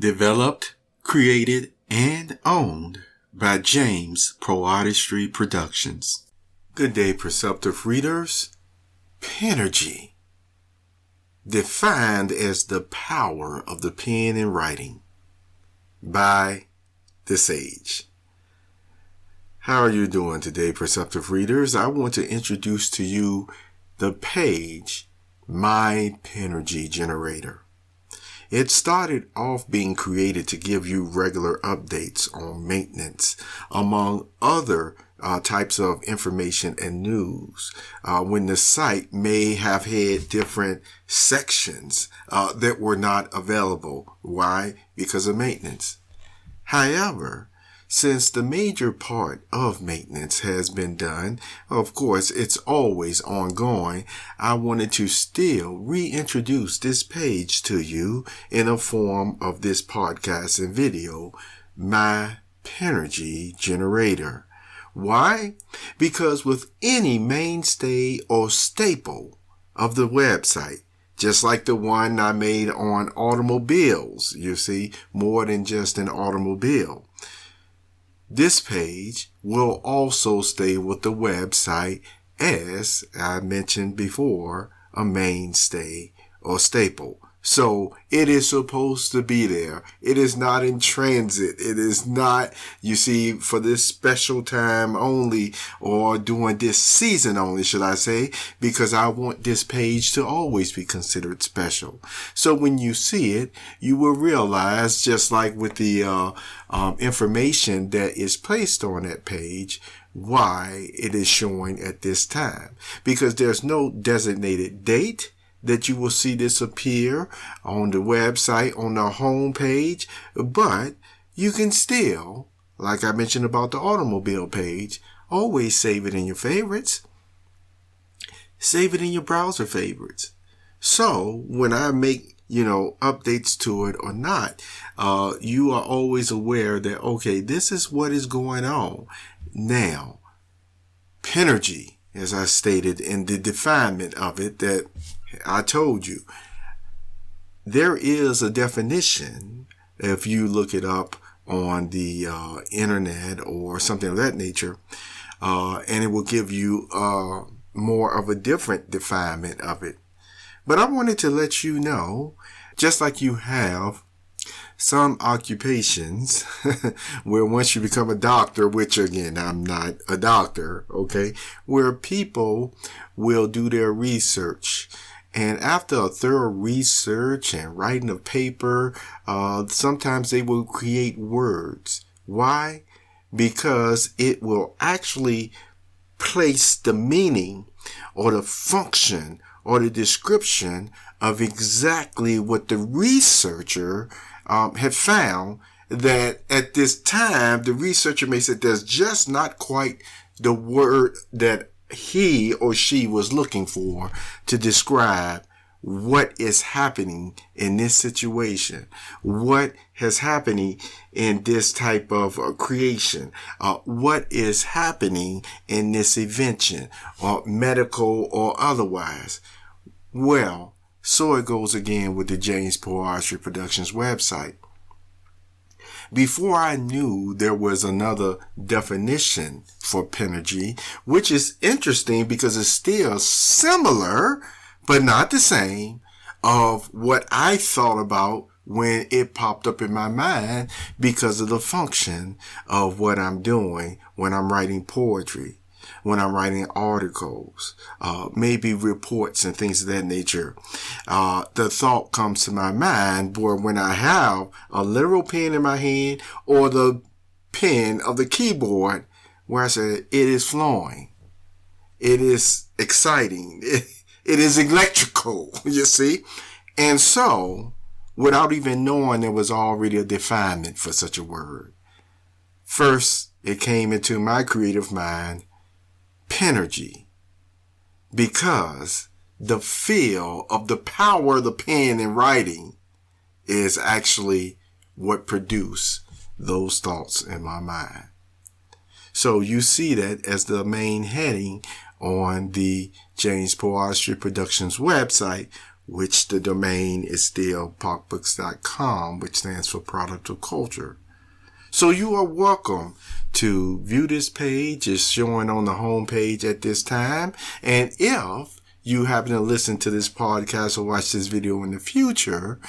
Developed, created, and owned by James PoeArtistry Productions. Good day, perceptive readers. Penergy, defined as the power of the pen in writing by the sage. How are you doing today, perceptive readers? I want to introduce to you the page, My Penergy Generator. It started off being created to give you regular updates on maintenance, among other types of information and news, when the site may have had different sections that were not available. Why? Because of maintenance. However, since the major part of maintenance has been done, of course, it's always ongoing, I wanted to still reintroduce this page to you in a form of this podcast and video, My Penergy Generator. Why? Because with any mainstay or staple of the website, just like the one I made on automobiles, you see, more than just an automobile, this page will also stay with the website as I mentioned before, a mainstay or staple. So it is supposed to be there. It is not in transit. It is not, you see, for this special time only, or during this season only, should I say, because I want this page to always be considered special. So when you see it, you will realize, just like with the information that is placed on that page, why it is showing at this time. Because there's no designated date that you will see this appear on the website, on the home page, but you can still, like I mentioned about the automobile page, always save it in your favorites. Save it in your browser favorites. So when I make, updates to it or not, you are always aware that, okay, this is what is going on. Now, Penergy, as I stated in the definement of it that I told you, there is a definition if you look it up on the internet or something of that nature, and it will give you more of a different definement of it. But I wanted to let you know, just like you have some occupations where once you become a doctor, which again, I'm not a doctor, okay, where people will do their research. And after a thorough research and writing a paper, sometimes they will create words. Why? Because it will actually place the meaning or the function or the description of exactly what the researcher had found, that at this time, the researcher may say there's just not quite the word that he or she was looking for to describe what is happening in this situation, what is happening in this type of creation, what is happening in this invention, or medical or otherwise. Well, so it goes again with the James PoeArtistry Productions website. Before I knew there was another definition for Penergy, which is interesting because it's still similar, but not the same, of what I thought about when it popped up in my mind because of the function of what I'm doing when I'm writing poetry, when I'm writing articles, maybe reports and things of that nature. The thought comes to my mind, boy, when I have a literal pen in my hand or the pen of the keyboard where I say, it is flowing. It is exciting. It is electrical, you see? And so, without even knowing there was already a definement for such a word, first it came into my creative mind, Penergy, because the feel of the power of the pen in writing is actually what produced those thoughts in my mind. So you see that as the main heading on the James PoeArtistry Productions website, which the domain is still PoeBooks.com, which stands for Product of Culture. So you are welcome to view this page. It's showing on the home page at this time. And if you happen to listen to this podcast or watch this video in the future,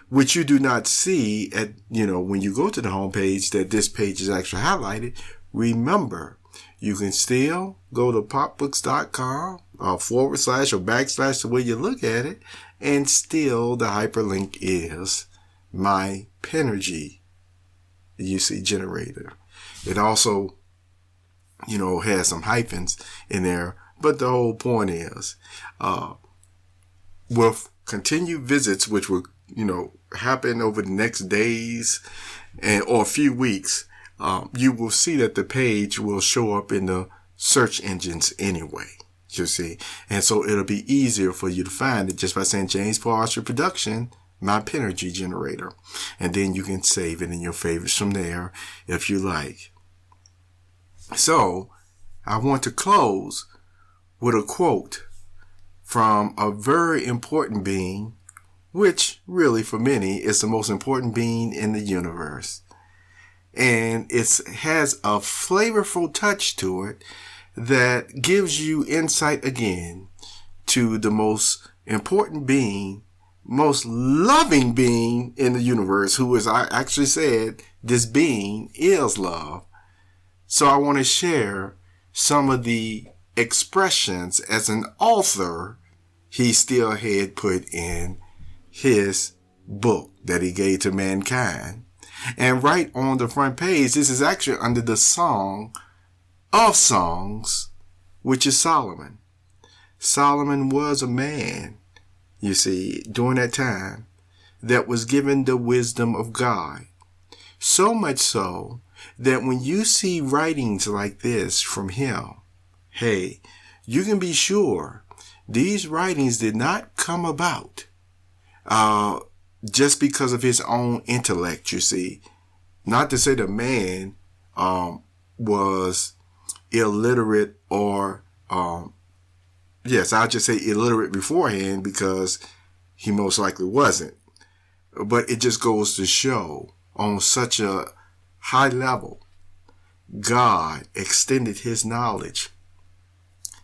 which you do not see at, when you go to the home page, that this page is actually highlighted, remember, you can still go to PoeBooks.com / or / the way you look at it, and still the hyperlink is my Penergy generator. It also, has some hyphens in there, but the whole point is, with continued visits, which will, happen over the next days or a few weeks, you will see that the page will show up in the search engines anyway, you see. And so it'll be easier for you to find it just by saying James PoeArtistry Production, my Penergy generator. And then you can save it in your favorites from there if you like. So I want to close with a quote from a very important being, which really for many is the most important being in the universe. And it has a flavorful touch to it that gives you insight again to the most important being, most loving being in the universe, who, as I actually said, this being is love. So I want to share some of the expressions as an author he still had put in his book that he gave to mankind. And right on the front page, this is actually under the Song of Songs, which is Solomon. Solomon was a man, you see, during that time, that was given the wisdom of God. So much so that when you see writings like this from him, hey, you can be sure these writings did not come about just because of his own intellect, you see. Not to say the man was illiterate or, yes, I'll just say illiterate beforehand, because he most likely wasn't. But it just goes to show on such a high level, God extended his knowledge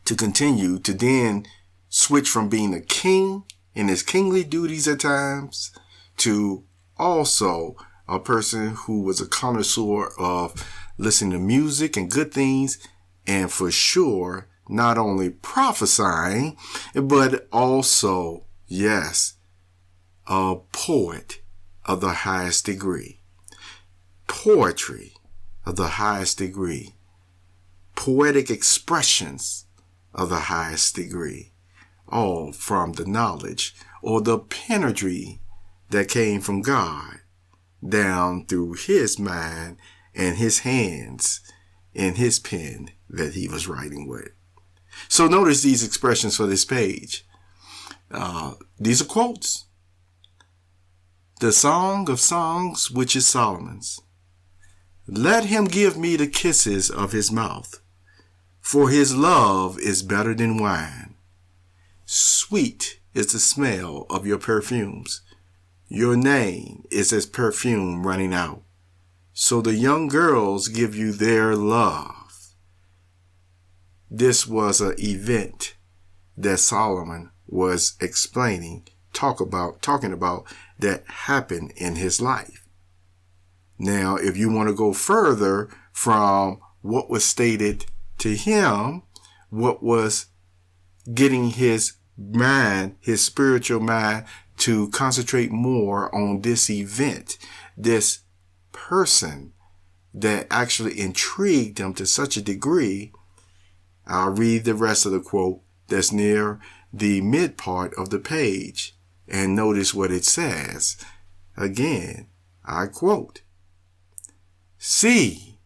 to continue to then switch from being a king in his kingly duties at times to also a person who was a connoisseur of listening to music and good things, and for sure, not only prophesying, but also, yes, a poet of the highest degree. Poetry of the highest degree. Poetic expressions of the highest degree. All from the knowledge or the Penergy that came from God down through his mind and his hands and his pen that he was writing with. So notice these expressions for this page. These are quotes. The Song of Songs, which is Solomon's. Let him give me the kisses of his mouth, for his love is better than wine. Sweet is the smell of your perfumes. Your name is as perfume running out. So the young girls give you their love. This was an event that Solomon was explaining, talking about that happened in his life. Now, if you want to go further from what was stated to him, what was getting his mind, his spiritual mind, to concentrate more on this event, this person that actually intrigued him to such a degree, I'll read the rest of the quote that's near the mid part of the page, and notice what it says. Again, I quote, "See,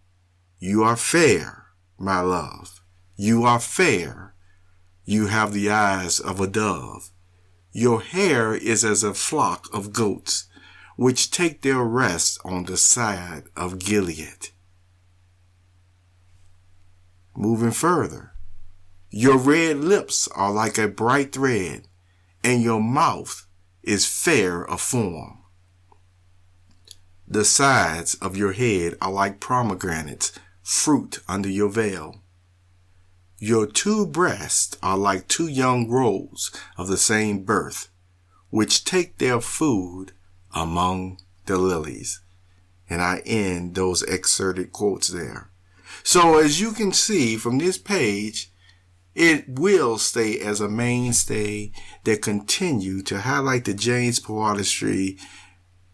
you are fair, my love. You are fair. You have the eyes of a dove. Your hair is as a flock of goats, which take their rest on the side of Gilead." Moving further, your red lips are like a bright thread, and your mouth is fair of form. The sides of your head are like pomegranates, fruit under your veil. Your two breasts are like two young roes of the same birth, which take their food among the lilies. And I end those excerpted quotes there. So as you can see from this page, it will stay as a mainstay that continue to highlight the James PoeArtistry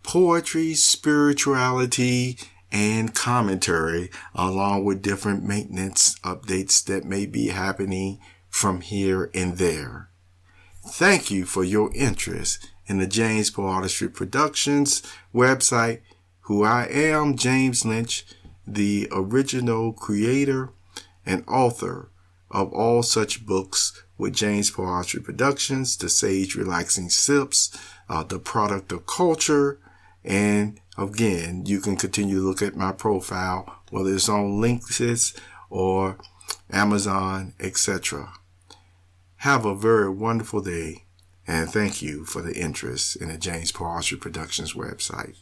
poetry, spirituality, and commentary, along with different maintenance updates that may be happening from here and there. Thank you for your interest in the James PoeArtistry Productions website, who I am, James Lynch, the original creator and author of all such books with James PoeArtistry Productions, The Sage Relaxing Sips, The Product of Culture, and again, you can continue to look at my profile, whether it's on Linksys or Amazon, etc. Have a very wonderful day, and thank you for the interest in the James PoeArtistry Productions website.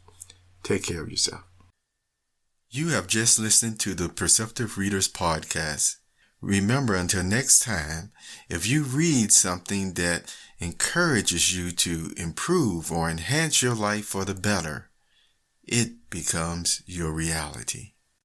Take care of yourself. You have just listened to the Perceptive Readers Podcast. Remember, until next time, if you read something that encourages you to improve or enhance your life for the better, it becomes your reality.